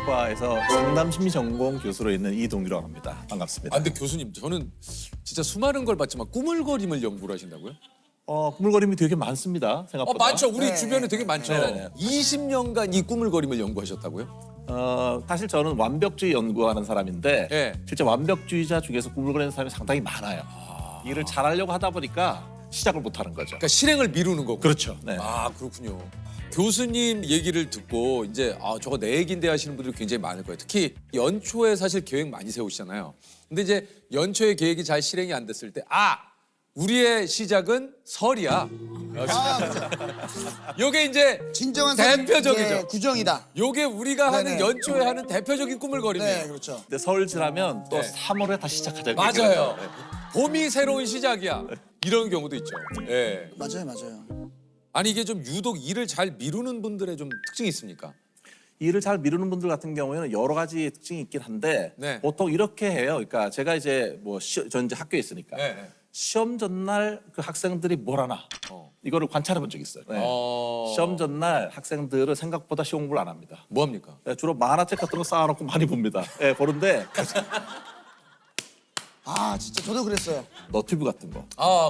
심리학과에서 상담심리전공 교수로 있는 이동규라고 합니다. 반갑습니다. 아, 근데 교수님, 저는 진짜 수많은 걸 봤지만 꾸물거림을 연구를 하신다고요? 꾸물거림이 되게 많습니다. 생각보다. 많죠. 우리 네. 주변에 되게 많죠. 네. 20년간 이 꾸물거림을 연구하셨다고요? 사실 저는 완벽주의 연구하는 사람인데 네. 실제 완벽주의자 중에서 꾸물거리는 사람이 상당히 많아요. 일을 잘하려고 하다 보니까 시작을 못하는 거죠. 그러니까 실행을 미루는 거고. 그렇죠. 네. 아, 그렇군요. 교수님 얘기를 듣고 이제 저거 내 얘기인데 하시는 분들이 굉장히 많을 거예요. 특히 연초에 사실 계획 많이 세우시잖아요. 근데 이제 연초에 계획이 잘 실행이 안 됐을 때 우리의 시작은 설이야. 요게 이제 진정한 대표적이죠. 예, 구정이다. 요게 우리가 하는 네네. 연초에 하는 대표적인 꾸물거림이에요. 네, 그렇죠. 근데 설 지나면 또 네. 3월에 다시 시작하자. 맞아요. 봄이 새로운 시작이야. 이런 경우도 있죠. 예. 맞아요. 아니 이게 좀 유독 일을 잘 미루는 분들의 좀 특징이 있습니까? 일을 잘 미루는 분들 같은 경우에는 여러 가지 특징이 있긴 한데 네. 보통 이렇게 해요. 그러니까 제가 이제 전 이제 학교에 있으니까 네. 시험 전날 그 학생들이 뭘 하나 이거를 관찰해 본 적이 있어요. 네. 시험 전날 학생들은 생각보다 시험 공부를 안 합니다. 뭐 합니까? 네, 주로 만화책 같은 거 쌓아놓고 많이 봅니다. 네, 보는데 진짜 저도 그랬어요. 너튜브 같은 거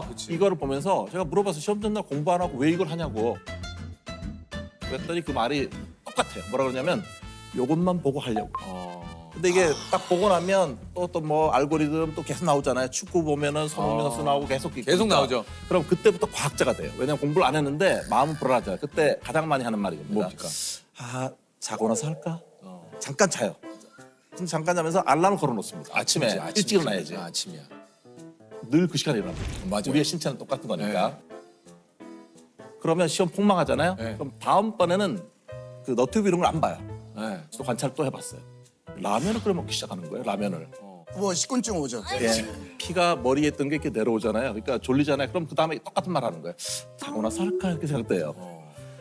그렇지. 이거를 보면서 제가 물어봐서 시험 전날 공부 안 하고 왜 이걸 하냐고 그랬더니 그 말이 똑같아요. 뭐라 그러냐면 요것만 보고 하려고. 근데 이게 딱 보고 나면 또 뭐 알고리즘 또 계속 나오잖아요. 축구 보면은 손흥민 선수 나오고 계속 계속 나오죠. 그럼 그때부터 과학자가 돼요. 왜냐면 공부를 안 했는데 마음은 불안하잖아요. 그때 가장 많이 하는 말이 겁니다. 뭡니까? 자고 나서 할까? 잠깐 자요. 근데 잠깐 자면서 알람을 걸어놓습니다. 아침에 일찍 일어나야지. 아침이야. 늘 그 시간에 일어납니다. 맞아요. 우리의 신체는 똑같은 거니까. 그러면 시험 폭망하잖아요. 네. 그럼 다음번에는 그 너튜브 이런 걸 안 봐요. 네. 또 관찰 또 해봤어요. 라면을 끓여 먹기 시작하는 거예요. 라면을. 뭐 식곤증 오죠. 예. 피가 머리에 있던 게 이렇게 내려오잖아요. 그러니까 졸리잖아요. 그럼 그 다음에 똑같은 말 하는 거예요. 자고 나서 할까 이렇게 생각돼요.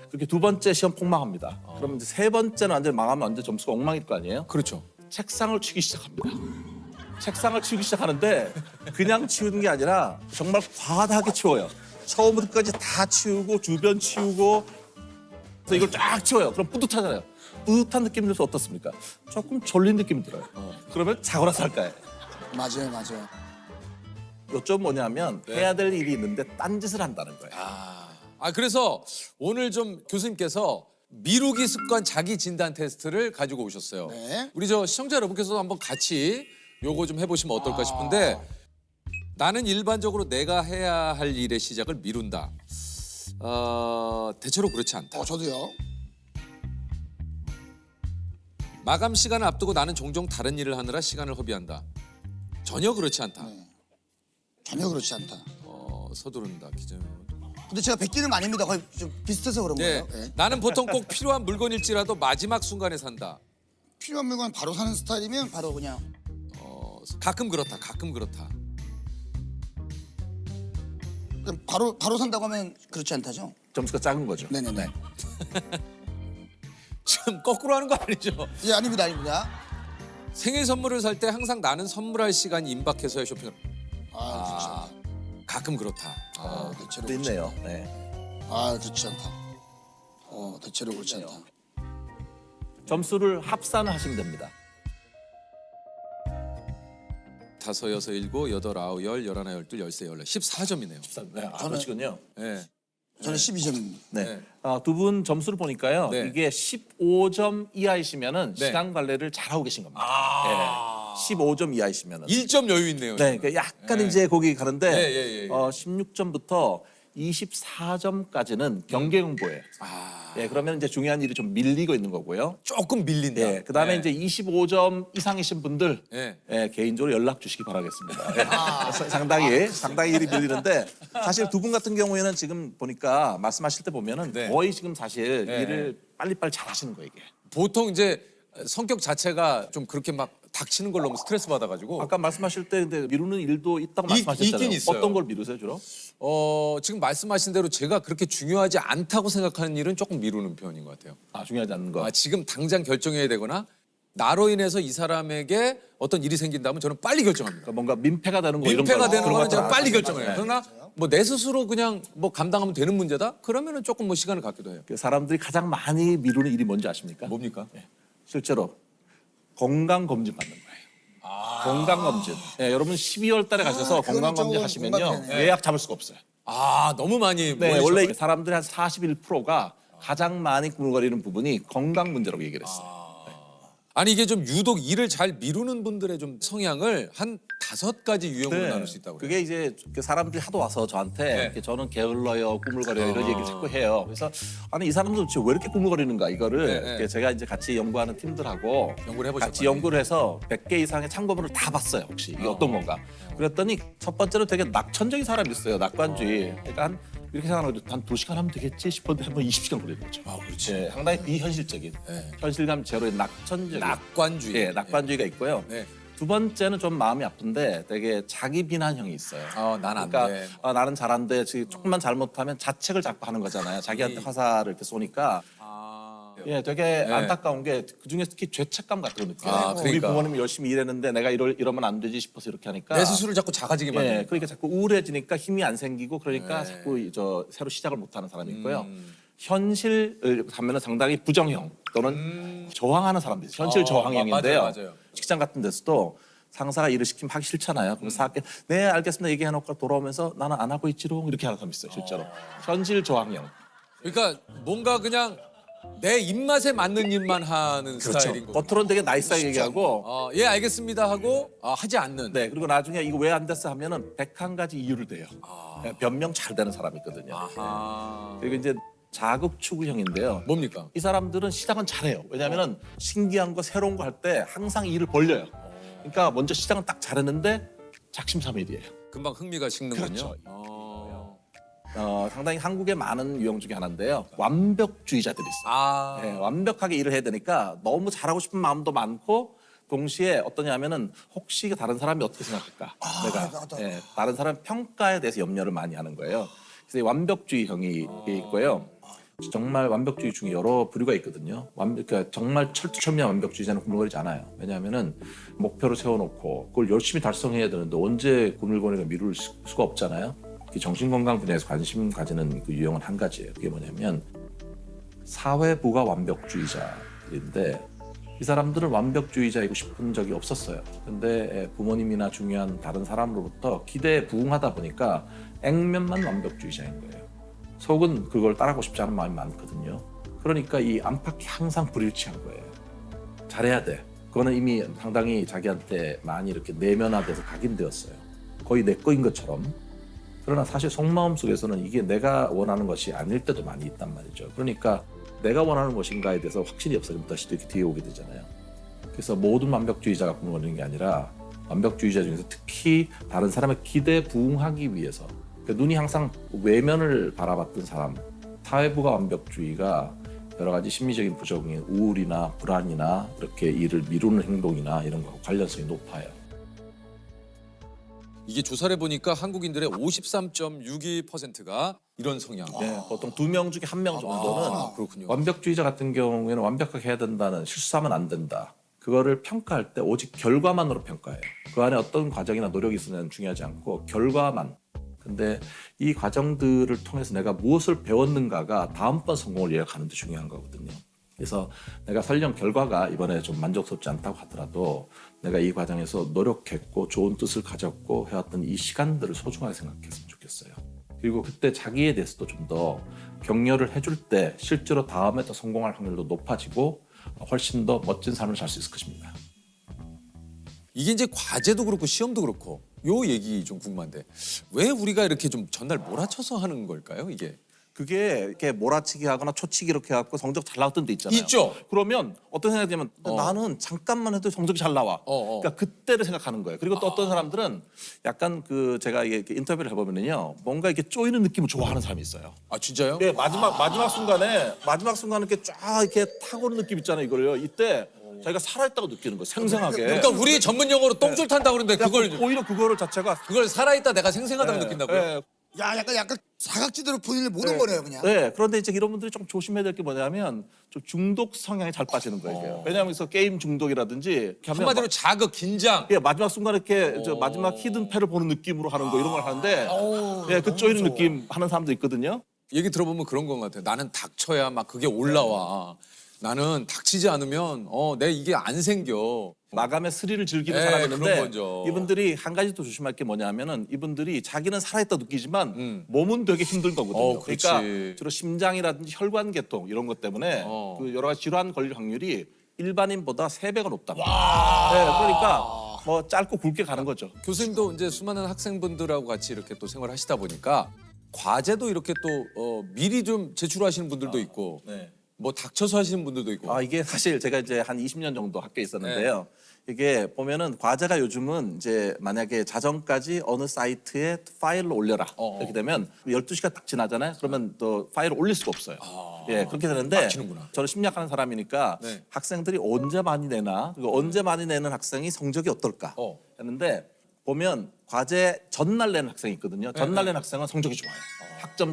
그렇게 두 번째 시험 폭망합니다. 그러면 이제 세 번째는 완전 망하면 완전 점수가 엉망일 거 아니에요. 그렇죠. 책상을 치기 시작합니다. 책상을 치우기 시작하는데 그냥 치우는 게 아니라 정말 과다하게 치워요. 처음부터 끝까지 다 치우고 주변 치우고 그래서 이걸 쫙 치워요. 그럼 뿌듯하잖아요. 뿌듯한 느낌 들어서 어떻습니까? 조금 졸린 느낌이 들어요. 그러면 자고 나서 할까요? 맞아요. 요점 뭐냐면 네. 해야 될 일이 있는데 딴짓을 한다는 거예요. 그래서 오늘 좀 교수님께서 미루기 습관 자기 진단 테스트를 가지고 오셨어요. 네. 우리 저 시청자 여러분께서도 한번 같이 요거 좀 해보시면 어떨까 싶은데 나는 일반적으로 내가 해야 할 일의 시작을 미룬다. 대체로 그렇지 않다. 저도요. 마감 시간을 앞두고 나는 종종 다른 일을 하느라 시간을 허비한다. 전혀 그렇지 않다. 전혀 그렇지 않다. 서두른다. 기존. 근데 제가 베끼는 거 아닙니다. 거의 좀 비슷해서 그런 네. 거예요. 네. 나는 보통 꼭 필요한 물건일지라도 마지막 순간에 산다. 필요한 물건 바로 사는 스타일이면 바로 그냥 가끔 그렇다. 가끔 그렇다. 바로 산다고 하면 그렇지 않다죠. 점수가 작은 거죠. 네네네. 지금 거꾸로 하는 거 아니죠? 예, 아닙니다. 생일 선물을 살 때 항상 나는 선물할 시간이 임박해서야 쇼핑을. 그렇지 않다. 가끔 그렇다. 대체로 또 그렇지 있네요. 않다. 네. 그렇지 않다. 대체로 그렇지 않다. 점수를 합산을 하시면 됩니다. 5, 6, 7, 8, 9, 10, 11, 12, 13, 14, 14점이네요. 네, 그러시군요. 네. 저는 12점입니다. 네. 네. 두 분 점수를 보니까요. 네. 이게 15점 이하이시면은 네. 시간 관리를 잘하고 계신 겁니다. 네. 15점 이하이시면은. 1점 여유 있네요. 네, 그러니까 약간 네. 이제 거기 가는데 예. 16점부터 24점까지는 경계 공부예요. 예, 그러면 이제 중요한 일이 좀 밀리고 있는 거고요. 조금 밀린다. 예, 그다음에 네. 이제 25점 이상이신 분들 네. 예, 개인적으로 연락 주시기 바라겠습니다. 예. 상당히 일이 밀리는데 사실 두 분 같은 경우에는 지금 보니까 말씀하실 때 보면은 네. 거의 지금 사실 네. 일을 빨리빨리 잘하시는 거예요, 이게. 보통 이제 성격 자체가 좀 그렇게 막 닥치는 걸로 너무 스트레스 받아가지고 아까 말씀하실 때 근데 미루는 일도 있다고 말씀하셨잖아요. 있긴 있어요. 어떤 걸 미루세요, 주로? 지금 말씀하신 대로 제가 그렇게 중요하지 않다고 생각하는 일은 조금 미루는 편인 것 같아요. 중요하지 않는 거. 지금 당장 결정해야 되거나 나로 인해서 이 사람에게 어떤 일이 생긴다면 저는 빨리 결정합니다. 그러니까 뭔가 민폐가 되는 거 이런 민폐가 거 되는 그런 거는 것들은 제가 빨리 안 결정해요. 하시죠. 네. 그러나 뭐 내 스스로 그냥 뭐 감당하면 되는 문제다? 그러면은 조금 뭐 시간을 갖기도 해요. 그 사람들이 가장 많이 미루는 일이 뭔지 아십니까? 뭡니까? 실제로 건강 검진 받는 거예요. 건강 검진. 예, 여러분 12월 달에 가셔서 그거는 건강 검진 조금 하시면요 공감되네. 예약 잡을 수가 없어요. 아 너무 많이 네, 모이셔. 원래 사람들의 한 41%가 가장 많이 꾸물거리는 부분이 건강 문제라고 얘기를 했어요. 아니 이게 좀 유독 일을 잘 미루는 분들의 좀 성향을 한 5가지 유형으로 나눌 수 있다고 그래요. 그게 이제 그 사람들이 하도 와서 저한테 네. 이렇게 저는 게을러요, 꾸물거려요 이런 얘기를 자꾸 해요. 그래서 아니 이 사람들 도대체 왜 이렇게 꾸물거리는가 이거를 네, 네. 이렇게 제가 이제 같이 연구하는 팀들하고 연구를 해보셨군요. 같이 연구를 해서 100개 이상의 참고문을 다 봤어요. 혹시 이게 어떤 건가? 그랬더니 첫 번째로 되게 낙천적인 사람이 있어요. 낙관주의. 그러니까 한 이렇게 생각하는 거죠. 한 2시간 하면 되겠지 싶었는데 한번 20시간 걸리는 거죠. 아 그렇지. 예, 상당히 비현실적인 네. 현실감 제로의 낙천적인 낙관주의. 예, 낙관주의가 있고요. 네. 두 번째는 좀 마음이 아픈데 되게 자기 비난형이 있어요. 난 안 그러니까 돼. 나는 잘한데 지금 조금만 잘못하면 자책을 자꾸 하는 거잖아요. 자기한테 화살을 이렇게 쏘니까 예, 되게 안타까운 게 그중에 특히 죄책감 같은 거 느껴요. 우리 그러니까. 부모님이 열심히 일했는데 내가 이러면 안 되지 싶어서 이렇게 하니까 내 스스로를 자꾸 작아지게 만드는. 예, 그러니까 자꾸 우울해지니까 힘이 안 생기고 그러니까 자꾸 새로 시작을 못하는 사람이 있고요. 현실을 가면은 상당히 부정형 또는 저항하는 사람들이 있어요. 현실 저항형인데요. 맞아요. 직장 같은 데서도 상사가 일을 시키면 하기 싫잖아요. 그럼 사학교 네 알겠습니다 얘기해놓고 돌아오면서 나는 안 하고 있지롱 이렇게 하는 사람이 있어요. 실제로 현실 저항형. 그러니까 뭔가 그냥 내 입맛에 맞는 일만 하는 스타일인 거고. 겉으로는 되게 나이스하게 얘기하고 예 알겠습니다 하고 하지 않는. 네 그리고 나중에 이거 왜 안 됐어 하면은 101가지 이유를 대요. 예, 변명 잘 되는 사람이 있거든요. 아. 그리고 이제 자극 추구형인데요. 뭡니까? 이 사람들은 시작은 잘해요. 왜냐하면 신기한 거 새로운 거 할 때 항상 일을 벌려요. 그러니까 먼저 시작은 딱 잘했는데 작심삼일이에요. 금방 흥미가 식는군요. 그렇죠. 어. 상당히 한국의 많은 유형 중에 하나인데요. 완벽주의자들이 있어요. 아. 네, 완벽하게 일을 해야 되니까 너무 잘하고 싶은 마음도 많고 동시에 어떠냐면은 혹시 다른 사람이 어떻게 생각할까? 나도. 다른 사람 평가에 대해서 염려를 많이 하는 거예요. 그래서 이 완벽주의형이 있고요. 정말 완벽주의 중에 여러 부류가 있거든요. 그러니까 정말 철두철미한 완벽주의자는 꾸물거리지 않아요. 왜냐하면은 목표를 세워놓고 그걸 열심히 달성해야 되는데 언제 꾸물거리가 미룰 수가 없잖아요. 정신건강 분야에서 관심 가지는 그 유형은 한 가지예요. 그게 뭐냐면 사회부가 완벽주의자인데 이 사람들은 완벽주의자이고 싶은 적이 없었어요. 근데 부모님이나 중요한 다른 사람으로부터 기대에 부응하다 보니까 액면만 완벽주의자인 거예요. 속은 그걸 따라하고 싶지 않은 마음이 많거든요. 그러니까 이 안팎이 항상 불일치한 거예요. 잘해야 돼. 그거는 이미 상당히 자기한테 많이 이렇게 내면화돼서 각인되었어요. 거의 내 거인 것처럼. 그러나 사실 속마음 속에서는 이게 내가 원하는 것이 아닐 때도 많이 있단 말이죠. 그러니까 내가 원하는 것인가에 대해서 확신이 없어지면 다시 이렇게 뒤에 오게 되잖아요. 그래서 모든 완벽주의자가 꾸물거리는 게 아니라 완벽주의자 중에서 특히 다른 사람의 기대에 부응하기 위해서 그러니까 눈이 항상 외면을 바라봤던 사람, 사회부가 완벽주의가 여러 가지 심리적인 부적응인 우울이나 불안이나 이렇게 일을 미루는 행동이나 이런 거하고 관련성이 높아요. 이게 조사를 해보니까 한국인들의 53.62%가 이런 성향. 네, 보통 2명 중에 1명 정도는 그렇군요. 완벽주의자 같은 경우에는 완벽하게 해야 된다는 실수하면 안 된다. 그거를 평가할 때 오직 결과만으로 평가해요. 그 안에 어떤 과정이나 노력이 있으면 중요하지 않고 결과만. 근데 이 과정들을 통해서 내가 무엇을 배웠는가가 다음번 성공을 예약하는 데 중요한 거거든요. 그래서 내가 설령 결과가 이번에 좀 만족스럽지 않다고 하더라도 내가 이 과정에서 노력했고 좋은 뜻을 가졌고 해왔던 이 시간들을 소중하게 생각했으면 좋겠어요. 그리고 그때 자기에 대해서도 좀 더 격려를 해줄 때 실제로 다음에 더 성공할 확률도 높아지고 훨씬 더 멋진 삶을 살 수 있을 것입니다. 이게 이제 과제도 그렇고 시험도 그렇고 요 얘기 좀 궁금한데 왜 우리가 이렇게 좀 전날 몰아쳐서 하는 걸까요 이게? 그게 이렇게 몰아치기 하거나 초치기 이렇게 해갖고 성적 잘 나왔던 데 있잖아요. 있죠. 그러면 어떤 생각이 들면 나는 잠깐만 해도 성적이 잘 나와. 그러니까 그때를 생각하는 거예요. 그리고 또 어떤 사람들은 약간 그 제가 이게 인터뷰를 해보면요, 뭔가 이렇게 쪼이는 느낌을 좋아하는 사람이 있어요. 아 진짜요? 네, 마지막 순간에 이렇게 쫙 이렇게 타고 오는 느낌 있잖아요. 이걸요. 이때 자기가 살아있다고 느끼는 거예요. 생생하게. 그러니까 우리 전문 용어로 똥줄 탄다고 그러는데 그걸 오히려 그거를 자체가 살아있다 내가 생생하다고 느낀다고요? 네, 야, 약간 사각지대로 본인을 못 온 거네요, 그냥. 네, 그런데 이제 이런 분들이 좀 조심해야 될 게 뭐냐면 좀 중독 성향에 잘 빠지는 거예요. 이게. 왜냐하면 그래서 게임 중독이라든지 이렇게 하면 한마디로 자극, 긴장. 예, 마지막 순간에 이렇게 마지막 히든 패를 보는 느낌으로 하는 거 이런 걸 하는데 예, 그 쪼이는 느낌 하는 사람도 있거든요. 얘기 들어보면 그런 건 같아요. 나는 닥쳐야 막 그게 올라와. 나는 닥치지 않으면 내 이게 안 생겨. 마감의 스릴을 즐기는 네, 사람이었는데 그런 거죠. 이분들이 한 가지 또 조심할 게 뭐냐면은 이분들이 자기는 살아있다 느끼지만 몸은 되게 힘든 거거든요. 그렇지. 그러니까 주로 심장이라든지 혈관계통 이런 것 때문에 그 여러 가지 질환 걸릴 확률이 일반인보다 3배가 높답니다. 네, 그러니까 뭐 짧고 굵게 가는 거죠. 교수님도 이제 수많은 학생분들하고 같이 이렇게 또 생활하시다 보니까 과제도 이렇게 또 미리 좀 제출하시는 분들도 있고 네. 뭐 닥쳐서 하시는 분들도 있고. 이게 사실 제가 이제 한 20년 정도 학교에 있었는데요. 이게 보면은 과제가 요즘은 이제 만약에 자정까지 어느 사이트에 파일을 올려라. 이렇게 되면 12시가 딱 지나잖아요. 그러면 또 파일을 올릴 수가 없어요. 예, 그렇게 되는데 막히는구나. 저는 심리학하는 사람이니까 네. 학생들이 언제 많이 내나 그리고 언제 많이 내는 학생이 성적이 어떨까 했는데 보면 과제 전날 내는 학생이 있거든요. 전날 내는 학생은 성적이 좋아요. 학점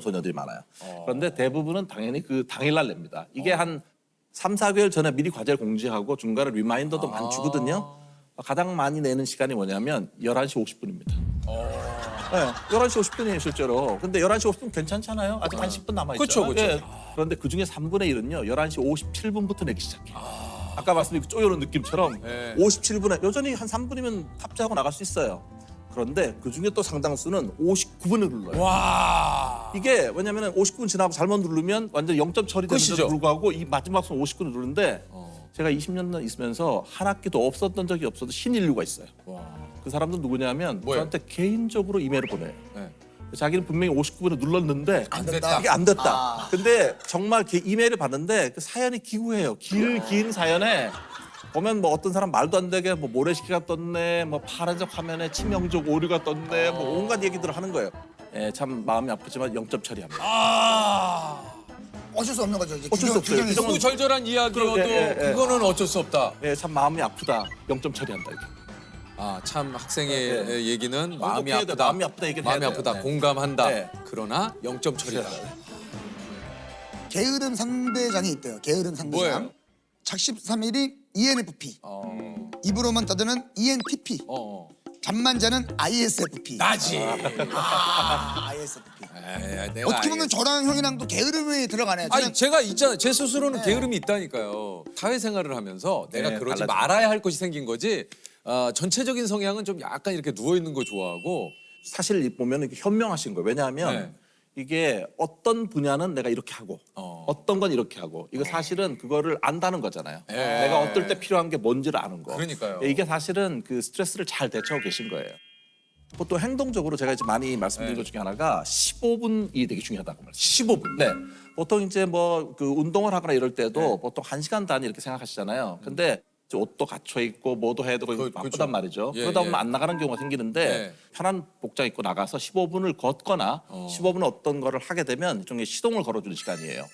소녀들이 많아요. 그런데 대부분은 당연히 그 당일날 냅니다. 이게 한 3, 4개월 전에 미리 과제를 공지하고 중간에 리마인더도 많이 주거든요. 가장 많이 내는 시간이 뭐냐면 11시 50분입니다. 네, 11시 50분이에요, 실제로. 근데 11시 50분 괜찮잖아요. 아직 한 10분 남아있죠. 그렇죠. 예. 그런데 그중에 3분의 1은요, 11시 57분부터 내기 시작해요. 아까 말씀드린 그 쪼여는 느낌처럼 네. 57분에, 여전히 한 3분이면 탑재하고 나갈 수 있어요. 그런데 그중에 또 상당수는 59분을 눌러요. 와. 이게 왜냐면 59분 지나고 잘못 누르면 완전 0점 처리되는데도 끝이죠. 불구하고 이 마지막 순 59분 누르는데 제가 20년 있으면서 한 학기도 없었던 적이 없어도 신인류가 있어요. 와. 그 사람들은 누구냐면 뭐예요? 저한테 개인적으로 이메일을 보내요. 네. 자기는 분명히 59분을 눌렀는데 안 됐다. 됐다. 이게 안 됐다. 근데 정말 이메일을 봤는데 그 사연이 기구해요. 긴 사연에 보면 뭐 어떤 사람 말도 안 되게 뭐 모래시계가 떴네, 뭐 파란색 화면에 치명적 오류가 떴네, 뭐 온갖 얘기들을 하는 거예요. 예, 참 마음이 아프지만 0점 처리합니다. 어쩔 수 없는 거죠. 이제 어쩔 수 없어요. 규정이 규정은- 너무 절절한 이야기여도 예. 그거는 어쩔 수 없다. 예, 참 마음이 아프다. 0점 처리한다 이게. 참 학생의 얘기는 마음이 언급해야 돼. 아프다. 마음이 아프다 얘기를 마음이 해야 돼요. 아프다. 네. 공감한다. 네. 그러나 0점 처리다. 게으름 상대장이 있대요. 게으름 상대장. 뭐예요? 작심 3일이 ENFP. 입으로만 떠드는 ENTP. 잠만 자는 ISFP. 나지. ISFP. 내가 어떻게 보면 저랑 형이랑도 게으름이 들어가네요. 아니 저는 제가 있잖아요. 제 스스로는 게으름이 있다니까요. 사회생활을 하면서 내가 네, 그러지 달라지죠. 말아야 할 것이 생긴 거지. 전체적인 성향은 좀 약간 이렇게 누워 있는 거 좋아하고. 사실 보면 이게 현명하신 거예요. 왜냐하면 네. 이게 어떤 분야는 내가 이렇게 하고 어떤 건 이렇게 하고 이거 사실은 그거를 안다는 거잖아요. 예. 내가 어떨 때 필요한 게 뭔지를 아는 거. 그러니까요. 이게 사실은 그 스트레스를 잘 대처하고 계신 거예요. 보통 행동적으로 제가 이제 많이 말씀드린 것 중에 하나가 15분이 되게 중요하다고 말씀드려요. 15분. 네. 보통 이제 뭐 그 운동을 하거나 이럴 때도 보통 1시간 단위 이렇게 생각하시잖아요. 근데 이제 옷도 갖춰 입고 뭐도 해야 되고 바쁘단 그렇죠. 말이죠. 예, 그러다 보면 예. 안 나가는 경우가 생기는데 예. 편한 복장 입고 나가서 15분을 걷거나 15분 어떤 거를 하게 되면 일종의 시동을 걸어주는 시간이에요.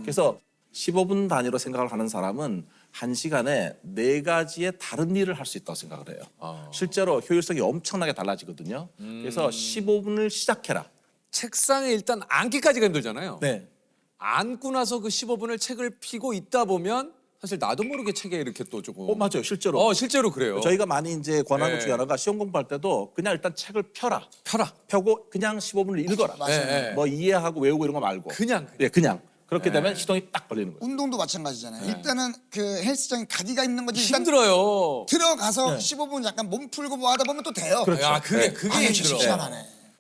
그래서 15분 단위로 생각을 하는 사람은 1시간에 4가지의 다른 일을 할 수 있다고 생각을 해요. 실제로 효율성이 엄청나게 달라지거든요. 그래서 15분을 시작해라. 책상에 일단 앉기까지가 힘들잖아요. 네. 앉고 나서 그 15분을 책을 펴고 있다 보면 사실 나도 모르게 책에 이렇게 또 조금. 맞아요. 실제로. 실제로 그래요. 저희가 많이 이제 권하는 네. 것 중에 하나가 시험 공부할 때도 그냥 일단 책을 펴라. 펴라. 펴고 그냥 15분을 읽어라. 네. 뭐 이해하고 외우고 이런 거 말고. 그냥. 예, 그냥. 그렇게 되면 시동이 딱 걸리는 거예요. 운동도 마찬가지잖아요. 일단은 그 헬스장에 가기가 힘든 거지. 일단 힘들어요. 들어가서 15분 약간 몸 풀고 뭐 하다 보면 또 돼요. 야, 그게 아유, 힘들어. 시원하네.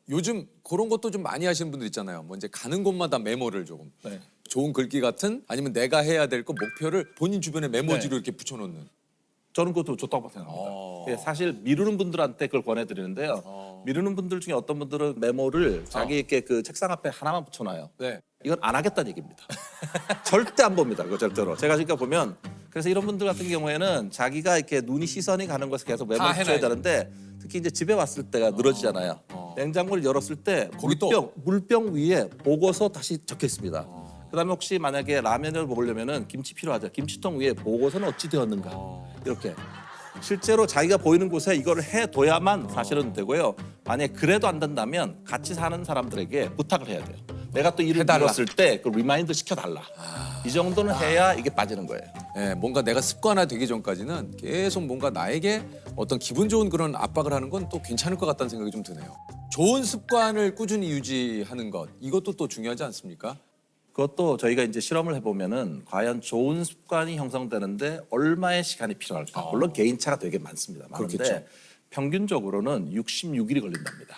요즘 그런 것도 좀 많이 하시는 분들 있잖아요. 뭐 이제 가는 곳마다 메모를 조금. 네. 좋은 글귀 같은 아니면 내가 해야 될 거 목표를 본인 주변에 메모지로 이렇게 붙여놓는. 저는 그것도 좋다고 생각합니다. 예, 사실 미루는 분들한테 그걸 권해드리는데요. 미루는 분들 중에 어떤 분들은 메모를 자기에게 그 책상 앞에 하나만 붙여놔요. 네. 이건 안 하겠다는 얘기입니다. 절대 안 봅니다. 그거 절대로. 제가 그러니까 보면 그래서 이런 분들 같은 경우에는 자기가 이렇게 눈이 시선이 가는 것을 계속 메모를 다 붙여야 해놔야 되는데 특히 이제 집에 왔을 때가 늘어지잖아요. 냉장고를 열었을 때 거기 또? 물병 위에 보고서 다시 적혀 있습니다. 그다음에 혹시 만약에 라면을 먹으려면은 김치 필요하죠. 김치통 위에 보고서는 어찌 되었는가 이렇게 실제로 자기가 보이는 곳에 이거를 해둬야만 사실은 되고요. 만약에 그래도 안 된다면 같이 사는 사람들에게 부탁을 해야 돼요. 내가 또 일을 해달라. 미뤘을 때 그 리마인드 시켜달라. 이 정도는 해야 이게 빠지는 거예요. 예, 뭔가 내가 습관화되기 전까지는 계속 뭔가 나에게 어떤 기분 좋은 그런 압박을 하는 건 또 괜찮을 것 같다는 생각이 좀 드네요. 좋은 습관을 꾸준히 유지하는 것 이것도 또 중요하지 않습니까? 그것도 저희가 이제 실험을 해보면은 과연 좋은 습관이 형성되는데 얼마의 시간이 필요할까? 물론 개인차가 되게 많습니다. 많은데 그렇겠죠. 평균적으로는 66일이 걸린답니다.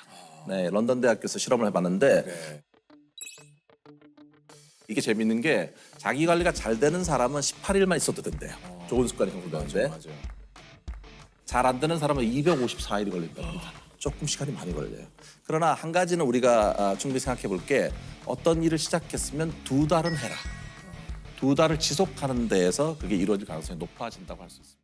네, 런던 대학교에서 실험을 해봤는데 네. 이게 재밌는 게 자기 관리가 잘 되는 사람은 18일만 있어도 된대요. 좋은 습관이 형성되는데 맞아요. 잘 안 되는 사람은 254일이 걸린답니다. 조금 시간이 많이 걸려요. 그러나 한 가지는 우리가 충분히 생각해 볼 게 어떤 일을 시작했으면 2달은 해라. 2달을 지속하는 데에서 그게 이루어질 가능성이 높아진다고 할 수 있습니다.